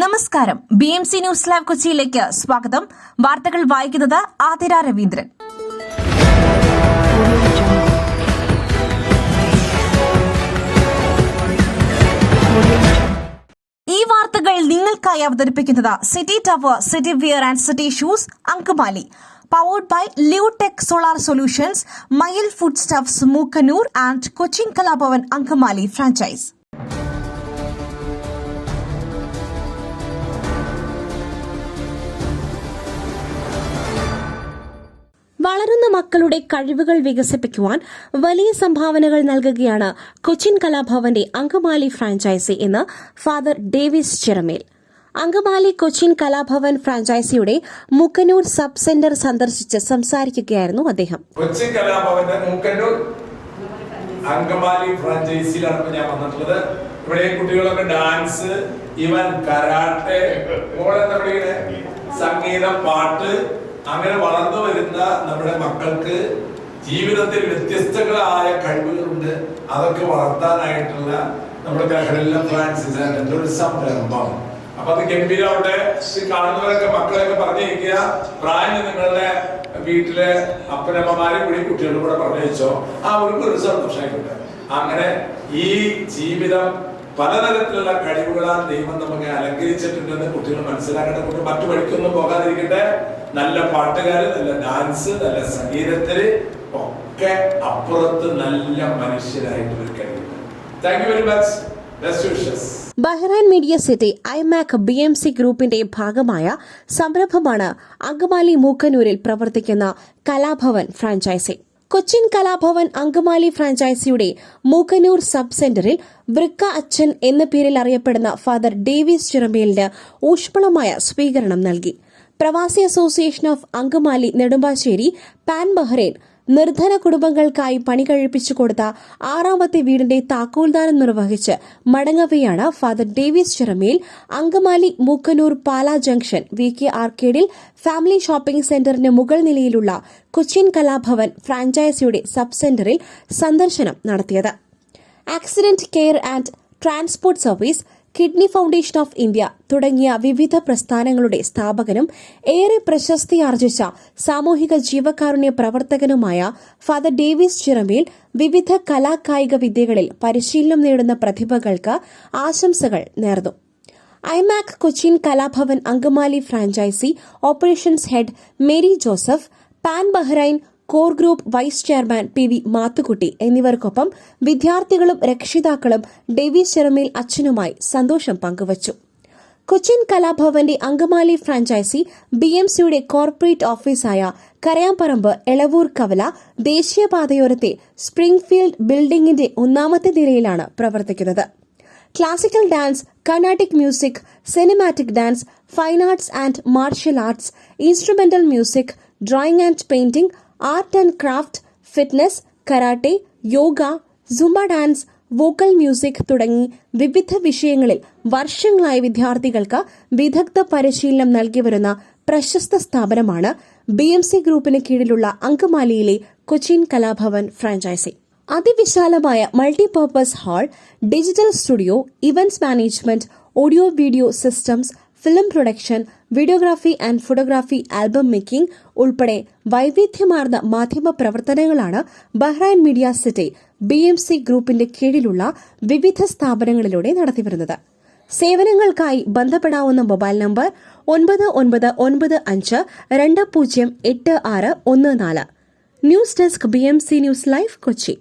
നമസ്കാരം. BMC news live കൊച്ചിയിലേക്ക് സ്വാഗതം. വാർത്തകൾ വായിക്കുന്നത് ആതിര രവീന്ദ്രൻ. ഈ വാർത്തകൾ നിങ്ങൾക്കായി അവതരിപ്പിക്കുന്നത് city tower, city wear and city shoes, Angamaly. Powered by Liutech Solar Solutions, Mayil Foodstuffs, Mookanur and Cochin Kalabhavan Ankamali franchise. വളരുന്ന മക്കളുടെ കഴിവുകൾ വികസിപ്പിക്കുവാൻ വലിയ സംഭാവനകൾ നൽകുകയാണ് കൊച്ചിൻ കലാഭവന്റെ അങ്കമാലി ഫ്രാഞ്ചൈസി എന്ന് ഫാദർ ഡേവിസ് ചിറമേൽ. അങ്കമാലി കൊച്ചിൻ കലാഭവൻ ഫ്രാഞ്ചൈസിയുടെ മുക്കന്നൂർ സബ് സെന്റർ സന്ദർശിച്ച് സംസാരിക്കുകയായിരുന്നു അദ്ദേഹം. കൊച്ചിൻ കലാഭവന്റെ മുക്കന്നൂർ അങ്കമാലി ഫ്രാഞ്ചൈസിയിലാണ് ഞാൻ വന്നിട്ടുള്ളത്. ഇവിടെ കുട്ടികളൊക്കെ ഡാൻസ്, ഈവൻ കരാട്ടെ, സംഗീതം, പാട്ട്, അങ്ങനെ വളർന്നു വരുന്ന നമ്മുടെ മക്കൾക്ക് ജീവിതത്തിൽ വ്യത്യസ്തങ്ങളായ കഴിവുകളുണ്ട്. അതൊക്കെ വളർത്താനായിട്ടുള്ള നമ്മുടെ ഗ്രഹലെല്ലാം ഫ്രാൻസിസ് ഒരു സംരംഭം. അപ്പൊ അത് ഗംഭീരമാവട്ടെ. കാണുന്നവരൊക്കെ മക്കളെയൊക്കെ പറഞ്ഞിരിക്കുക, പ്രായം നിങ്ങളുടെ വീട്ടിലെ അപ്പനമ്മമാരെ കൂടി കുട്ടികളും കൂടെ പറഞ്ഞയച്ചോ. ഒരു സന്തോഷമായിട്ടുണ്ട്. അങ്ങനെ ഈ ജീവിതം പലതരത്തിലുള്ള കഴിവുകളാൽ ദൈവം നമുക്ക് അലങ്കരിച്ചിട്ടുണ്ടെന്ന് കുട്ടികൾ മനസ്സിലാക്കേണ്ട. കുട്ടി മറ്റു വഴിക്കൊന്നും പോകാതിരിക്കട്ടെ. നല്ല പാട്ടുകാര്, നല്ല ഡാൻസ്, നല്ല സംഗീതത്തില് ഒക്കെ അപ്പുറത്ത് നല്ല മനുഷ്യരായിട്ട് കഴിയുന്നു. Thank you very much. Best wishes. Bahrain media city IMAC BMC ഗ്രൂപ്പിന്റെ ഭാഗമായ സംരംഭമാണ് അങ്കമാലി മൂക്കന്നൂരിൽ പ്രവർത്തിക്കുന്ന കലാഭവൻ ഫ്രാഞ്ചൈസി. കൊച്ചിൻ കലാഭവൻ അങ്കമാലി ഫ്രാഞ്ചൈസിയുടെ മൂക്കന്നൂർ സബ് സെന്ററിൽ വൃക്ക അച്ഛൻ എന്ന പേരിൽ അറിയപ്പെടുന്ന ഫാദർ ഡേവിസ് ചിറമേലിന് ഊഷ്മളമായ സ്വീകരണം നൽകി. Pravasi association of Angamaly Nedumbassery PAN Bahrain നിർധന കുടുംബങ്ങൾക്കായി പണി കഴിപ്പിച്ചു കൊടുത്ത 6ാമത്തെ വീടിന്റെ താക്കോൽദാനം നിർവഹിച്ച് മടങ്ങവെയാണ് father Davis Chiramel Angamaly Mookkannoor Pala junction VK ആർക്കേഡിൽ ഫാമിലി ഷോപ്പിംഗ് സെന്ററിന് മുകൾ നിലയിലുള്ള കൊച്ചിൻ കലാഭവൻ ഫ്രാഞ്ചൈസിയുടെ സബ് സെന്ററിൽ സന്ദർശനം നടത്തിയത്. Accident care and transport service, kidney foundation of India തുടങ്ങിയ വിവിധ പ്രസ്ഥാനങ്ങളുടെ സ്ഥാപകനും ഏറെ പ്രശസ്തിയാർജിച്ച സാമൂഹിക ജീവകാരുണ്യ പ്രവർത്തകനുമായ ഫാദർ ഡേവിസ് ചിറമേൽ വിവിധ കലാകായിക വിദ്യകളിൽ പരിശീലനം നേടുന്ന പ്രതിഭകൾക്ക് ആശംസകൾ നേർന്നു. IMAC Cochin Kalabhavan Angamaly franchise operations head Mary Joseph, pan Bahrain core group vice chairman PV Mathukutty എന്നിവർക്കൊപ്പം വിദ്യാർത്ഥികളും രക്ഷിതാക്കളും ഡേവിസ് ചിറമേൽ അച്ഛനുമായി സന്തോഷം പങ്കുവച്ചു. കൊച്ചിൻ കലാഭവന്റെ അങ്കമാലി ഫ്രാഞ്ചൈസി BMCയുടെ കോർപ്പറേറ്റ് ഓഫീസായ കരയാമ്പറമ്പ് എളവൂർ കവല ദേശീയപാതയോരത്തെ സ്പ്രിംഗ്ഫീൽഡ് ബിൽഡിംഗിന്റെ 1ാമത്തെ നിലയിലാണ് പ്രവർത്തിക്കുന്നത്. Classical dance, Carnatic music, cinematic dance, fine arts and martial arts, instrumental music, drawing and painting, art and craft, fitness, karate, yoga, Zumba dance, vocal music തുടങ്ങി വിവിധ വിഷയങ്ങളിൽ വർഷങ്ങളായി വിദ്യാർത്ഥികൾക്ക് വിദഗ്ധ പരിശീലനം നൽകി വരുന്ന പ്രശസ്ത സ്ഥാപനമാണ് BMC ഗ്രൂപ്പിന് കീഴിലുള്ള അങ്കമാലിയിലെ കൊച്ചിൻ കലാഭവൻ ഫ്രാഞ്ചൈസി. അതിവിശാലമായ multipurpose hall, digital studio, events management, audio video systems, film production, videography and photography, album making ഉൾപ്പെടെ വൈവിധ്യമാർന്ന മാധ്യമ പ്രവർത്തനങ്ങളാണ് ബഹ്റൈൻ മീഡിയ സിറ്റി BMC ഗ്രൂപ്പിന്റെ കീഴിലുള്ള വിവിധ സ്ഥാപനങ്ങളിലൂടെ നടത്തിവരുന്നത്. സേവനങ്ങൾക്കായി ബന്ധപ്പെടാവുന്ന mobile number 9995208614. News desk BMC news live Kochi.